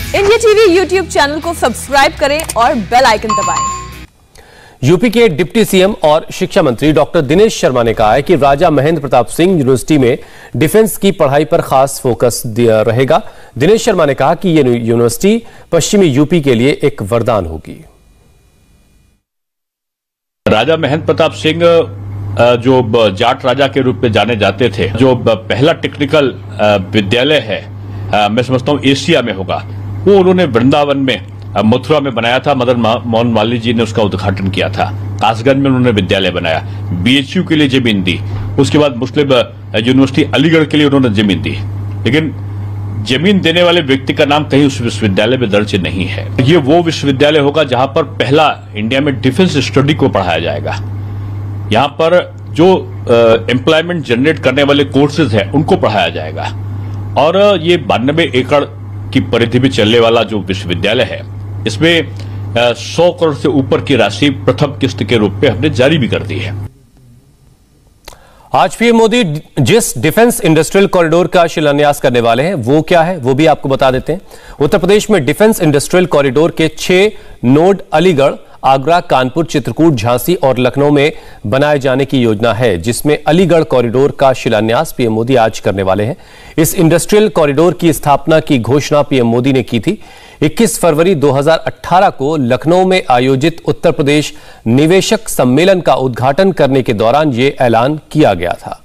India TV YouTube channel को subscribe करें और बेल आइकन दबाएं। यूपी के डिप्टी सीएम और शिक्षा मंत्री डॉक्टर दिनेश शर्मा ने कहा है कि राजा महेंद्र प्रताप सिंह यूनिवर्सिटी में डिफेंस की पढ़ाई पर खास फोकस दिया रहेगा। दिनेश शर्मा ने कहा कि यह यूनिवर्सिटी पश्चिमी यूपी के लिए एक वरदान होगी। राजा महेंद्र प्रताप सिंह जो जाट राजा के रूप में जाने जाते थे, जो पहला टेक्निकल विद्यालय है मैं समझता हूँ एशिया में होगा, वो उन्होंने वृंदावन में मथुरा में बनाया था। मदन मोहन मालवीय जी ने उसका उद्घाटन किया था। कासगंज में उन्होंने विद्यालय बनाया, बीएचयू के लिए जमीन दी, उसके बाद मुस्लिम यूनिवर्सिटी अलीगढ़ के लिए उन्होंने जमीन दी, लेकिन जमीन देने वाले व्यक्ति का नाम कहीं उस विश्वविद्यालय में दर्ज नहीं है। ये वो विश्वविद्यालय होगा जहां पर पहला इंडिया में डिफेंस स्टडी को पढ़ाया जाएगा। यहाँ पर जो एम्प्लॉयमेंट जनरेट करने वाले कोर्सेज हैं उनको पढ़ाया जाएगा। और ये 92 एकड़ की परिधि में चलने वाला जो विश्वविद्यालय है, इसमें 100 करोड़ से ऊपर की राशि प्रथम किस्त के रूप में हमने जारी भी कर दी है। आज पीएम मोदी जिस डिफेंस इंडस्ट्रियल कॉरिडोर का शिलान्यास करने वाले हैं वो क्या है वो भी आपको बता देते हैं। उत्तर प्रदेश में डिफेंस इंडस्ट्रियल कॉरिडोर के 6 नोड अलीगढ़, आगरा, कानपुर, चित्रकूट, झांसी और लखनऊ में बनाए जाने की योजना है, जिसमें अलीगढ़ कॉरिडोर का शिलान्यास पीएम मोदी आज करने वाले हैं। इस इंडस्ट्रियल कॉरिडोर की स्थापना की घोषणा पीएम मोदी ने की थी। 21 फरवरी 2018 को लखनऊ में आयोजित उत्तर प्रदेश निवेशक सम्मेलन का उद्घाटन करने के दौरान यह ऐलान किया गया था।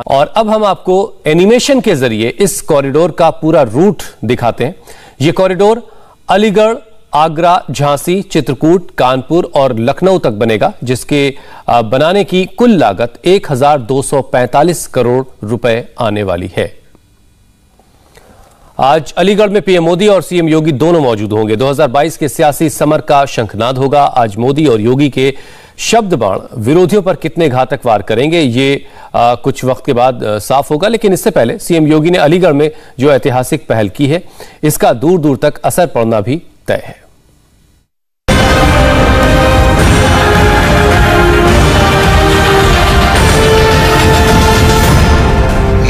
और अब हम आपको एनिमेशन के जरिए इस कॉरिडोर का पूरा रूट दिखाते हैं। यह कॉरिडोर अलीगढ़, आगरा, झांसी, चित्रकूट, कानपुर और लखनऊ तक बनेगा, जिसके बनाने की कुल लागत 1245 करोड़ रुपए आने वाली है। आज अलीगढ़ में पीएम मोदी और सीएम योगी दोनों मौजूद होंगे। 2022 के सियासी समर का शंखनाद होगा। आज मोदी और योगी के शब्द बाण विरोधियों पर कितने घातक वार करेंगे ये कुछ वक्त के बाद साफ होगा, लेकिन इससे पहले सीएम योगी ने अलीगढ़ में जो ऐतिहासिक पहल की है, इसका दूर दूर तक असर पड़ना भी तय है।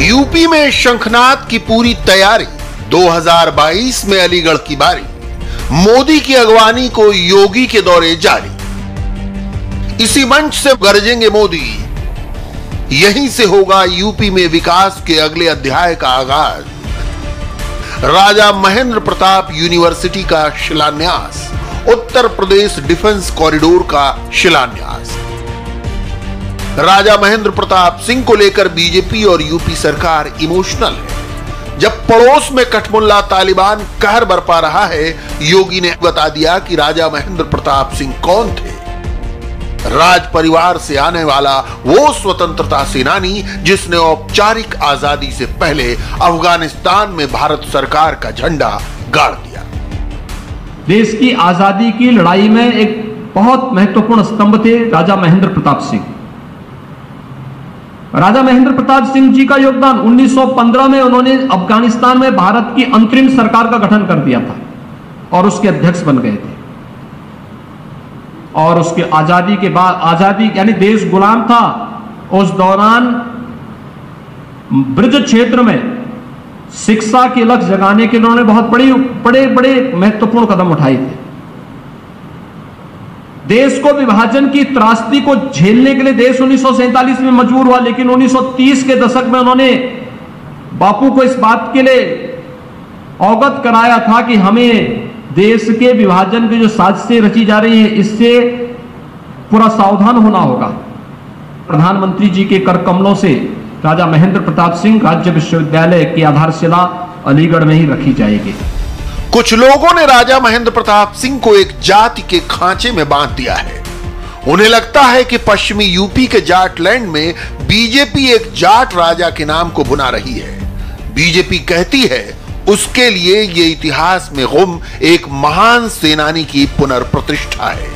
यूपी में शंखनाद की पूरी तैयारी। 2022 में अलीगढ़ की बारी। मोदी की अगवानी को योगी के दौरे जारी। इसी मंच से गरजेंगे मोदी। यहीं से होगा यूपी में विकास के अगले अध्याय का आगाज। राजा महेंद्र प्रताप यूनिवर्सिटी का शिलान्यास, उत्तर प्रदेश डिफेंस कॉरिडोर का शिलान्यास। राजा महेंद्र प्रताप सिंह को लेकर बीजेपी और यूपी सरकार इमोशनल है। जब पड़ोस में कठमुल्ला तालिबान कहर बरपा रहा है, योगी ने बता दिया कि राजा महेंद्र प्रताप सिंह कौन थे। राज परिवार से आने वाला वो स्वतंत्रता सेनानी जिसने औपचारिक आजादी से पहले अफगानिस्तान में भारत सरकार का झंडा गाड़ दिया। देश की आजादी की लड़ाई में एक बहुत महत्वपूर्ण स्तंभ थे राजा महेंद्र प्रताप सिंह। राजा महेंद्र प्रताप सिंह जी का योगदान 1915 में उन्होंने अफगानिस्तान में भारत की अंतरिम सरकार का गठन कर दिया था और उसके अध्यक्ष बन गए थे। और उसके आजादी के बाद, आजादी यानी देश गुलाम था, उस दौरान ब्रज क्षेत्र में शिक्षा के लक्ष्य जगाने के लिए उन्होंने बहुत बड़े महत्वपूर्ण कदम उठाए थे। देश को विभाजन की त्रासदी को झेलने के लिए देश 1947 में मजबूर हुआ, लेकिन 1930 के दशक में उन्होंने बापू को इस बात के लिए अवगत कराया था कि हमें देश के विभाजन की जो साजिशें रची जा रही हैं, इससे पूरा सावधान होना होगा। प्रधानमंत्री जी के कर कमलों से राजा महेंद्र प्रताप सिंह राज्य विश्वविद्यालय की आधारशिला अलीगढ़ में ही रखी जाएगी। कुछ लोगों ने राजा महेंद्र प्रताप सिंह को एक जाति के खांचे में बांध दिया है। उन्हें लगता है कि पश्चिमी यूपी के जाटलैंड में बीजेपी एक जाट राजा के नाम को भुना रही है। बीजेपी कहती है उसके लिए ये इतिहास में गुम एक महान सेनानी की पुनर्प्रतिष्ठा है।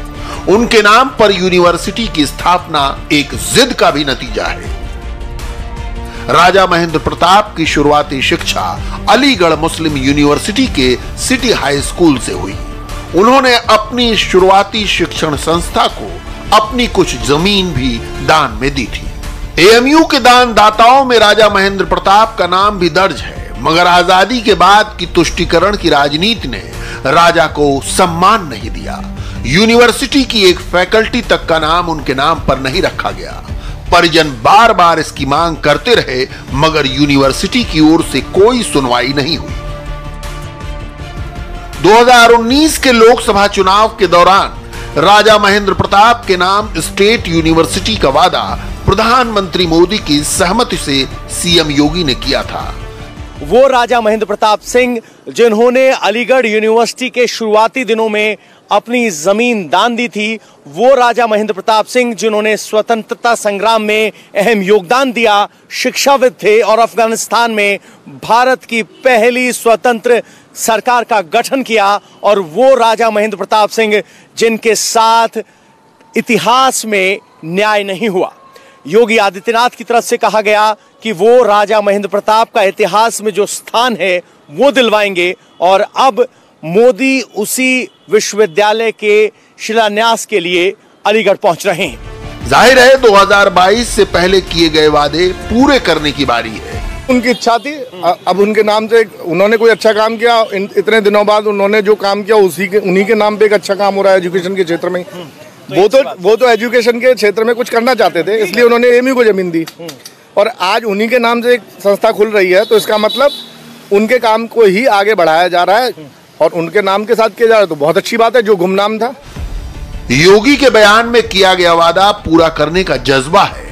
उनके नाम पर यूनिवर्सिटी की स्थापना एक जिद का भी नतीजा है। राजा महेंद्र प्रताप की शुरुआती शिक्षा अलीगढ़ मुस्लिम यूनिवर्सिटी के सिटी हाई स्कूल से हुई। उन्होंने अपनी शुरुआती शिक्षण संस्था को अपनी कुछ जमीन भी दान में दी थी। एएमयू के दान दाताओं में राजा महेंद्र प्रताप का नाम भी दर्ज है। मगर आजादी के बाद की तुष्टीकरण की राजनीति ने राजा को सम्मान नहीं दिया। यूनिवर्सिटी की एक फैकल्टी तक का नाम उनके नाम पर नहीं रखा गया। परिजन बार बार इसकी मांग करते रहे, मगर यूनिवर्सिटी की ओर से कोई सुनवाई नहीं हुई। 2019 के लोकसभा चुनाव के दौरान राजा महेंद्र प्रताप के नाम स्टेट यूनिवर्सिटी का वादा प्रधानमंत्री मोदी की सहमति से सीएम योगी ने किया था। वो राजा महेंद्र प्रताप सिंह जिन्होंने अलीगढ़ यूनिवर्सिटी के शुरुआती दिनों में अपनी जमीन दान दी थी, वो राजा महेंद्र प्रताप सिंह जिन्होंने स्वतंत्रता संग्राम में अहम योगदान दिया, शिक्षाविद थे और अफगानिस्तान में भारत की पहली स्वतंत्र सरकार का गठन किया, और वो राजा महेंद्र प्रताप सिंह जिनके साथ इतिहास में न्याय नहीं हुआ। योगी आदित्यनाथ की तरफ से कहा गया कि वो राजा महेंद्र प्रताप का इतिहास में जो स्थान है वो दिलवाएंगे, और अब मोदी उसी विश्वविद्यालय के शिलान्यास के लिए अलीगढ़ पहुंच रहे हैं। जाहिर है 2022 से पहले किए गए वादे पूरे करने की बारी है। उनकी इच्छा थी, अब उनके नाम से उन्होंने कोई अच्छा काम किया, इतने दिनों बाद उन्होंने जो काम किया उन्हीं के नाम पे एक अच्छा काम हो रहा है एजुकेशन के क्षेत्र में। वो तो एजुकेशन के क्षेत्र में कुछ करना चाहते थे, इसलिए उन्होंने एमयू को जमीन दी, और आज उन्हीं के नाम से एक संस्था खुल रही है, तो इसका मतलब उनके काम को ही आगे बढ़ाया जा रहा है और उनके नाम के साथ किया जा रहा है, तो बहुत अच्छी बात है। जो गुमनाम था, योगी के बयान में किया गया वादा पूरा करने का जज्बा है।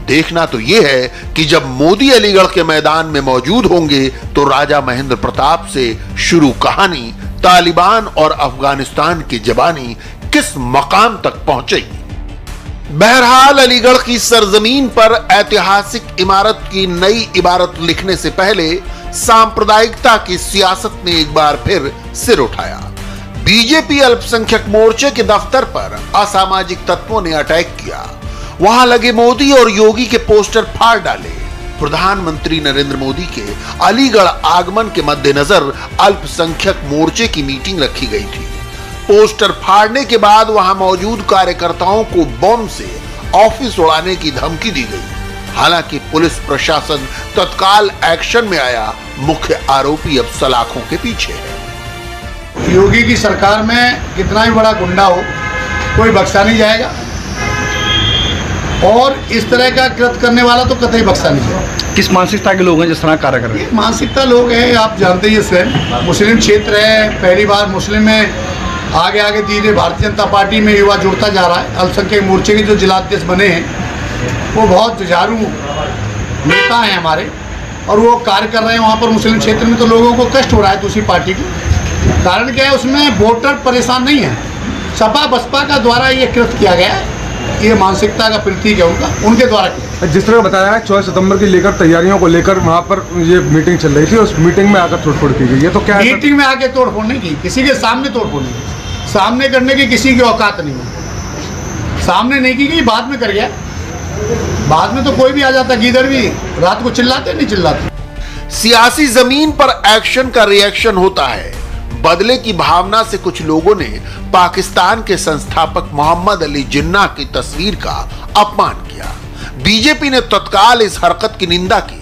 देखना तो यह है कि जब मोदी अलीगढ़ के मैदान में मौजूद होंगे तो राजा महेंद्र प्रताप से शुरू कहानी तालिबान और अफगानिस्तान की जबानी किस मकाम तक पहुंचेगी। बहरहाल अलीगढ़ की सरजमीन पर ऐतिहासिक इमारत की नई इबारत लिखने से पहले सांप्रदायिकता की सियासत ने एक बार फिर सिर उठाया। बीजेपी अल्पसंख्यक मोर्चे के दफ्तर पर असामाजिक तत्वों ने अटैक किया। वहां लगे मोदी और योगी के पोस्टर फाड़ डाले। प्रधानमंत्री नरेंद्र मोदी के अलीगढ़ आगमन के मद्देनजर अल्पसंख्यक मोर्चे की मीटिंग रखी गई थी। पोस्टर फाड़ने के बाद वहां मौजूद कार्यकर्ताओं को बम से ऑफिस उड़ाने की धमकी दी गई। हालांकि पुलिस प्रशासन तत्काल एक्शन में आया। मुख्य आरोपी अब सलाखों के पीछे है। योगी की सरकार में कितना भी बड़ा गुंडा हो, कोई बख्शा नहीं जाएगा, और इस तरह का कृत्य करने वाला तो कतई बख्शा नहीं जाएगा। किस मानसिकता के लोग हैं जिस तरह कार्य कर रहे हैं? मानसिकता लोग हैं, आप जानते ही स्वयं मुस्लिम क्षेत्र है, पहली बार मुस्लिम में आगे आगे धीरे भारतीय जनता पार्टी में युवा जुड़ता जा रहा है। अल्पसंख्यक मोर्चे के जो जिलाध्यक्ष बने हैं वो बहुत जुझारू नेता हैं हमारे, और वो कार्य कर रहे हैं वहाँ पर मुस्लिम क्षेत्र में, तो लोगों को कष्ट हो रहा है दूसरी पार्टी को। कारण क्या है, उसमें वोटर परेशान नहीं है। सपा बसपा का द्वारा ये कृत्य किया गया है, ये मानसिकता का प्रतीक है उनके द्वारा। जिस तरह बताया है 24 सितंबर की लेकर तैयारियों को लेकर वहाँ पर ये मीटिंग चल रही थी, उस मीटिंग में आकर तोड़फोड़ की गई है, तो क्या मीटिंग में आके तोड़फोड़ नहीं की, किसी के सामने तोड़फोड़ नहीं की, सामने करने की किसी की औकात नहीं है। सामने नहीं की गई, बाद में कर गया। बाद में तो कोई भी आ जाता, गीदड़ भी रात को चिल्लाते नहीं चिल्लाते। सियासी जमीन पर एक्शन का रिएक्शन होता है। बदले की भावना से कुछ लोगों ने पाकिस्तान के संस्थापक मोहम्मद अली जिन्ना की तस्वीर का अपमान किया। बीजेपी ने तत्काल इस हरकत की निंदा की,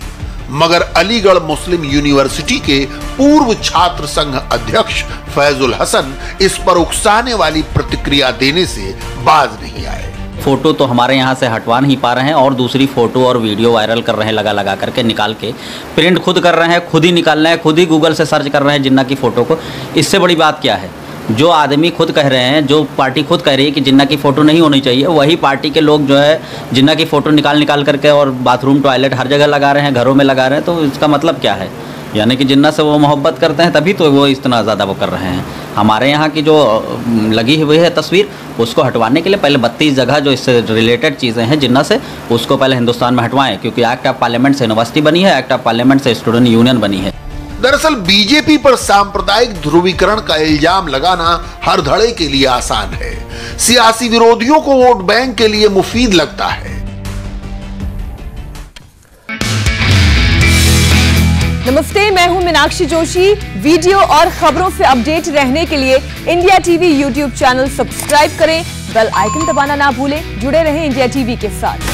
मगर अलीगढ़ मुस्लिम यूनिवर्सिटी के पूर्व छात्र संघ अध्यक्ष फैजुल हसन इस पर उकसाने वाली प्रतिक्रिया देने से बाज नहीं आए। फोटो तो हमारे यहाँ से हटवा नहीं पा रहे हैं और दूसरी फोटो और वीडियो वायरल कर रहे हैं, लगा करके निकाल के प्रिंट खुद कर रहे हैं, खुद ही निकाल रहे हैं, खुद ही गूगल से सर्च कर रहे हैं जिन्ना की फ़ोटो को। इससे बड़ी बात क्या है? जो आदमी खुद कह रहे हैं, जो पार्टी खुद कह रही है कि जिन्ना की फ़ोटो नहीं होनी चाहिए, वही पार्टी के लोग जो है जिन्ना की फ़ोटो निकाल करके और बाथरूम टॉयलेट हर जगह लगा रहे हैं, घरों में लगा रहे हैं। तो इसका मतलब क्या है? यानी कि जिन्ना से वो मोहब्बत करते हैं, तभी तो वो इतना ज़्यादा वो कर रहे हैं। हमारे यहाँ की जो लगी हुई है तस्वीर, उसको हटवाने के लिए पहले 32 जगह जो इससे रिलेटेड चीज़ें हैं जिन्ना से, उसको पहले हिंदुस्तान में हटवाएं, क्योंकि एक्ट ऑफ पार्लियामेंट से यूनिवर्सिटी बनी है, एक्ट ऑफ पार्लियामेंट से स्टूडेंट यूनियन बनी है। दरअसल बीजेपी पर सांप्रदायिक ध्रुवीकरण का इल्जाम लगाना हर धड़े के लिए आसान है, सियासी विरोधियों को वोट बैंक के लिए मुफीद लगता है। नमस्ते, मैं हूं मीनाक्षी जोशी। वीडियो और खबरों से अपडेट रहने के लिए India TV YouTube channel subscribe करें, बेल आइकन दबाना ना भूलें। जुड़े रहें इंडिया टीवी के साथ।